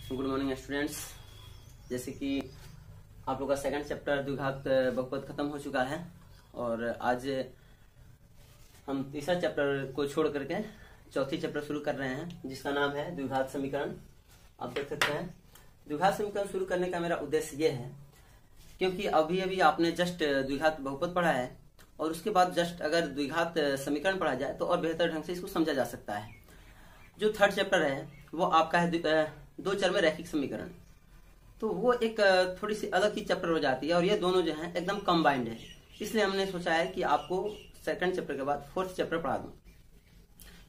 Good morning students. जैसे कि आप लोग का सेकंड चैप्टर द्विघात बहुपद खत्म हो चुका है और आज हम तीसरा चैप्टर को छोड़ करके चौथी चैप्टर शुरू कर रहे हैं जिसका नाम है द्विघात समीकरण। आप देख सकते हैं द्विघात समीकरण शुरू करने का मेरा उद्देश्य ये है क्योंकि अभी अभी आपने जस्ट द्विघात बहुपद पढ़ा है और उसके बाद जस्ट अगर द्विघात समीकरण पढ़ा जाए तो और बेहतर ढंग से इसको समझा जा सकता है। जो थर्ड चैप्टर है वो आपका है दो चर में रैखिक समीकरण, तो वो एक थोड़ी सी अलग ही चैप्टर हो जाती है और ये दोनों जो हैं एकदम कंबाइंड है। इसलिए हमने सोचा है कि आपको सेकंड चैप्टर के बाद फोर्थ चैप्टर पढ़ा दूं।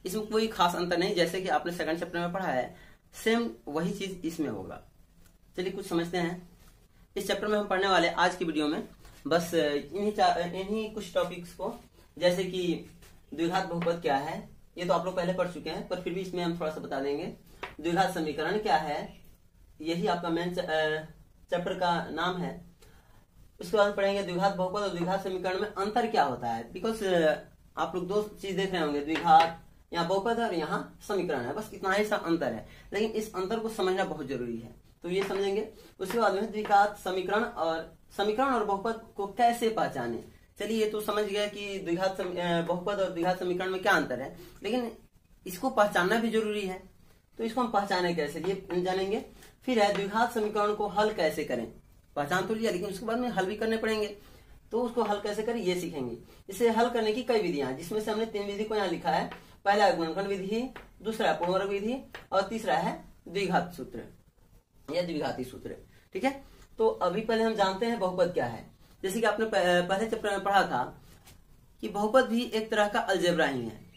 इसमें कोई खास अंतर नहीं, जैसे कि आपने सेकंड चैप्टर में पढ़ा है सेम वही चीज इसमें होगा। चलिए कुछ समझते हैं। इस चैप्टर में हम पढ़ने वाले आज की वीडियो में बस इन्हीं कुछ टॉपिक्स को, जैसे कि द्विघात बहुपद क्या है ये तो आप लोग पहले पढ़ चुके हैं, पर फिर भी इसमें हम थोड़ा सा बता देंगे। द्विघात समीकरण क्या है, यही आपका मेन चैप्टर का नाम है। उसके बाद पढ़ेंगे द्विघात बहुपद और द्विघात समीकरण में अंतर क्या होता है। बिकॉज आप लोग दो चीज देख रहे होंगे, द्विघात यहाँ बहुपद है और यहाँ समीकरण है, बस इतना ही सा अंतर है, लेकिन इस अंतर को समझना बहुत जरूरी है, तो ये समझेंगे। उसके बाद में द्विघात समीकरण और बहुपद को कैसे पहचाने। चलिए ये तो समझ गया कि द्विघात बहुपद और द्विघात समीकरण में क्या अंतर है, लेकिन इसको पहचानना भी जरूरी है। तो इसको हम पहचाने कैसे ये जानेंगे। फिर है द्विघात समीकरण को हल कैसे करें। पहचान तो लिया, लेकिन उसके बाद में हल भी करने पड़ेंगे, तो उसको हल कैसे करें ये सीखेंगे। इसे हल करने की कई विधियां, जिसमें से हमने 3 विधि को यहाँ लिखा है। पहला है गुणनखंड विधि, दूसरा है पूर्णवर्ग विधि और तीसरा है द्विघात सूत्र या द्विघाती सूत्र। ठीक है, तो अभी पहले हम जानते हैं बहुपद क्या है। जैसे कि आपने पहले चैप्टर में पढ़ा था कि बहुपद भी एक तरह का अलजेब्रा ही है।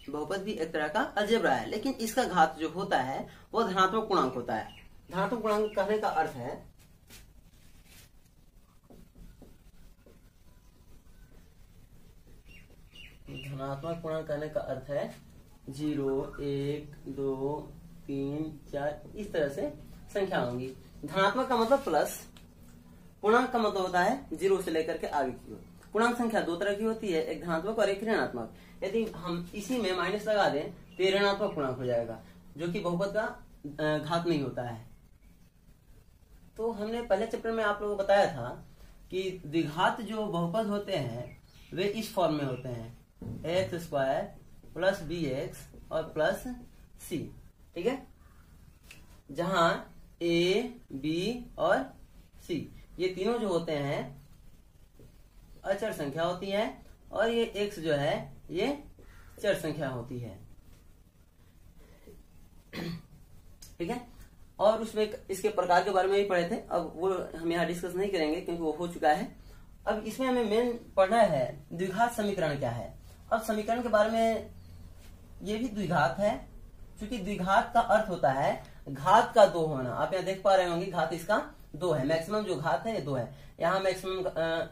बहुपद भी एक तरह का अलजेब्रा है, लेकिन इसका घात जो होता है वो धनात्मक पूर्णांक होता है। धनात्मक पूर्णांक कहने का अर्थ है धनात्मक पूर्णांक कहने का अर्थ है 0, 1, 2, 3, 4 इस तरह से संख्या होंगी। धनात्मक का मतलब प्लस, पूर्णांक का मतलब होता है 0 से लेकर के आगे की ओर। पूर्णांक संख्या दो तरह की होती है, एक धनात्मक और एक ऋणात्मक। यदि हम इसी में माइनस लगा दें तो ये ऋणात्मक पूर्णांक हो जाएगा, जो कि बहुपद का घात नहीं होता है। तो हमने पहले चैप्टर में आप लोगों को बताया था कि द्विघात जो बहुपद होते हैं वे इस फॉर्म में होते हैं, x² प्लस bx और प्लस c। ठीक है, जहां a, b और c ये तीनों जो होते हैं अचर संख्या होती है और ये x जो है ये चर संख्या होती है। ठीक है, और उसमें इसके प्रकार के बारे में भी पढ़े थे, अब वो हम यहाँ डिस्कस नहीं करेंगे क्योंकि वो हो चुका है। अब इसमें हमें मेन पढ़ना है द्विघात समीकरण क्या है। अब समीकरण के बारे में, ये भी द्विघात है, क्योंकि द्विघात का अर्थ होता है घात का 2 होना। आप यहाँ देख पा रहे होंगे घात इसका 2 है, मैक्सिमम जो घात है ये 2 है। यहाँ मैक्सिमम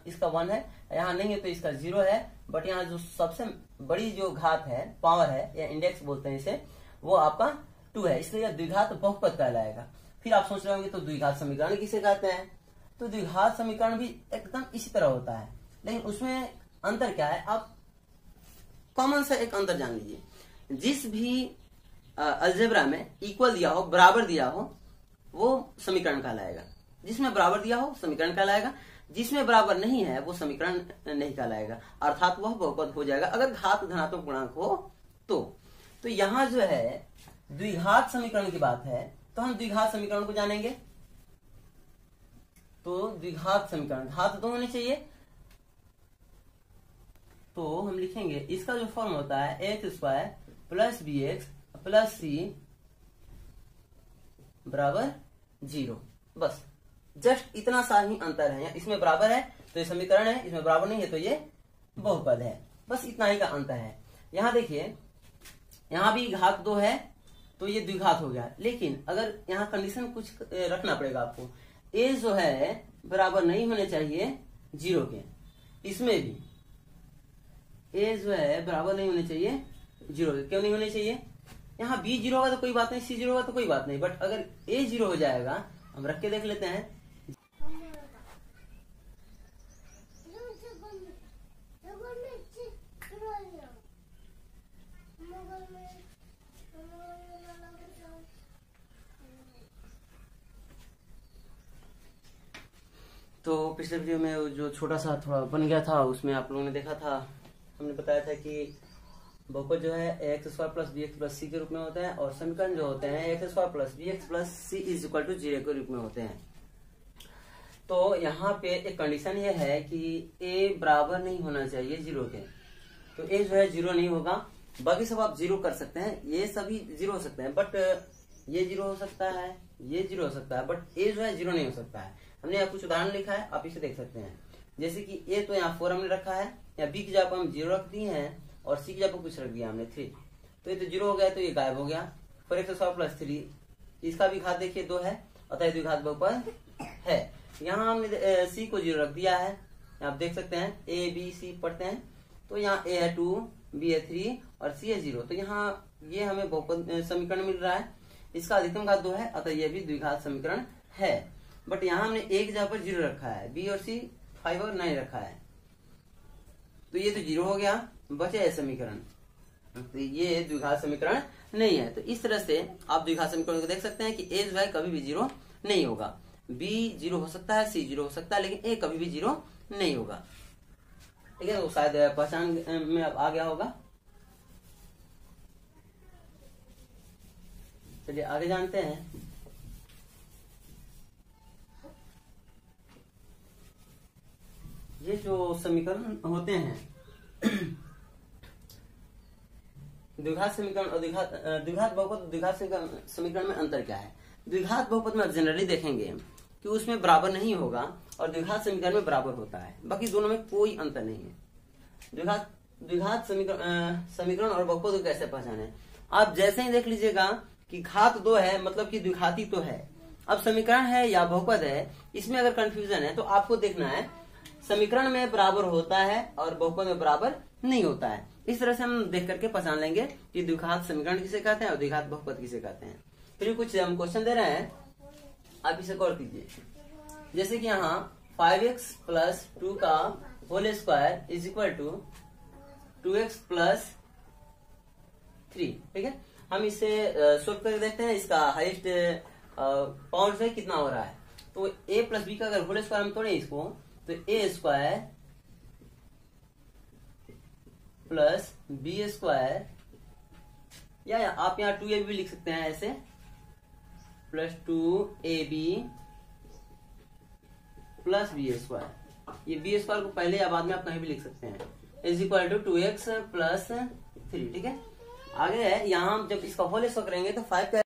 इसका 1 है, यहाँ नहीं है तो इसका 0 है, बट यहाँ जो सबसे बड़ी जो घात है, पावर है या इंडेक्स बोलते हैं इसे, वो आपका 2 है, इसलिए द्विघात बहुपद कहलाएगा। फिर आप सोच रहे होंगे तो द्विघात समीकरण किसे कहते हैं। तो द्विघात समीकरण भी एकदम इसी तरह होता है, लेकिन उसमें अंतर क्या है आप कॉमन सा एक अंतर जान लीजिए। जिस भी अलजेब्रा में इक्वल दिया हो, बराबर दिया हो, वो समीकरण कहलाएगा। जिसमें बराबर दिया हो समीकरण कहलाएगा, जिसमें बराबर नहीं है वो समीकरण नहीं कहलाएगा, अर्थात वह बहुपद हो जाएगा अगर घात धनात्मक पूर्णांक हो तो यहाँ जो है द्विघात समीकरण की बात है, तो हम द्विघात समीकरण को जानेंगे। तो द्विघात समीकरण घात 2 होने चाहिए, तो हम लिखेंगे इसका जो फॉर्म होता है x² plus bx plus c बराबर 0। बस जस्ट इतना सा ही अंतर है। इसमें बराबर है तो ये समीकरण है, इसमें बराबर नहीं है तो ये बहुपद है। बस इतना ही का अंतर है। यहाँ देखिए, यहाँ भी घात 2 है तो ये द्विघात हो गया, लेकिन अगर यहाँ कंडीशन कुछ रखना पड़ेगा आपको। a जो है बराबर नहीं होने चाहिए 0 के, इसमें भी a जो है बराबर नहीं होने चाहिए 0 के। क्यों नहीं होने चाहिए, यहाँ b 0 होगा तो कोई बात नहीं, c 0 होगा तो कोई बात नहीं, बट अगर a 0 हो जाएगा, हम रख के देख लेते हैं। तो पिछले वीडियो में जो छोटा सा थोड़ा बन गया था उसमें आप लोगों ने देखा था, हमने बताया था कि बहुपद जो है x square plus b x plus c के रूप में होते हैं और समीकरण जो होते हैं x square plus b x plus c is equal to 0 के रूप में होते हैं। तो यहाँ पे एक कंडीशन ये है कि ए बराबर नहीं होना चाहिए 0 के, तो ए जो है 0 नहीं होगा। बाकी सब आप 0 कर सकते हैं, ये सभी 0 हो सकते हैं, बट ये 0 हो सकता है, ये 0 हो सकता है, बट ए जो है 0 नहीं हो सकता है। हमने यहाँ कुछ उदाहरण लिखा है, आप इसे देख सकते हैं। जैसे कि ए तो यहाँ 4 हमने रखा है, या बी की जगह पर हम 0 रख दिए हैं और सी की जगह पर कुछ रख दिया हमने 3, तो ये तो 0 हो गया, तो ये गायब हो गया। फोर एक्स स्क्वायर प्लस 3, इसका भी घात देखिए 2 है, अतः द्विघात बहुपद है। यहाँ हमने सी को 0 रख दिया है, आप देख सकते हैं ए बी सी पढ़ते हैं, तो यहाँ ए है 2, बी है 3 और सी है 0, तो यहाँ ये हमें बहुपद समीकरण मिल रहा है। इसका अधिकतम घात 2 है, अतः यह भी द्विघात समीकरण है। बट यहाँ हमने ए की जगह पर 0 रखा है, बी और सी 5 और 9 रखा है, तो ये तो 0 हो गया, बचा है समीकरण, तो ये द्विघात समीकरण नहीं है। तो इस तरह से आप द्विघात समीकरण को देख सकते हैं कि ए जो है कभी भी 0 नहीं होगा, बी 0 हो सकता है, सी 0 हो सकता है, लेकिन ए कभी भी 0 नहीं होगा। ठीक है, तो शायद पहचान में अब आ गया होगा। चलिए आगे जानते हैं। ये जो समीकरण होते हैं द्विघात समीकरण और द्विघात बहुपद, द्विघात समीकरण में अंतर क्या है? द्विघात बहुपद में आप जनरली देखेंगे कि उसमें बराबर नहीं होगा और द्विघात समीकरण में बराबर होता है, बाकी दोनों में कोई अंतर नहीं है। द्विघात समीकरण और बहुपद को कैसे पहचाने? आप जैसे ही देख लीजिएगा कि घात 2 है, मतलब कि द्विघाती तो है। अब समीकरण है या बहुपद है, इसमें अगर कंफ्यूजन है तो आपको देखना है समीकरण में बराबर होता है और बहुपद में बराबर नहीं होता है। इस तरह से हम देख करके पहचान लेंगे कि द्विघात समीकरण किसे कहते हैं और द्विघात बहुपद किसे कहते हैं। फिर कुछ हम क्वेश्चन दे रहे हैं, आप इसे गौर कीजिए। जैसे कि यहाँ 5x प्लस 2 का whole square is equal to 2x plus 3। ठीक है, हम इसे सोल्व करके देखते हैं, इसका हाईएस्ट पाउंड से कितना हो रहा है। तो a प्लस बी का अगर होल स्क्वायर हम तोड़े इसको, तो a square plus b square, या आप यहाँ 2ab भी लिख सकते हैं ऐसे, plus 2ab plus b square. ये बी स्क्वायर को पहले या बाद में आप कहीं भी लिख सकते हैं, is equal to 2x plus 3। ठीक है, आगे है यहाँ जब इसका होल स्क्वायर करेंगे तो 5 का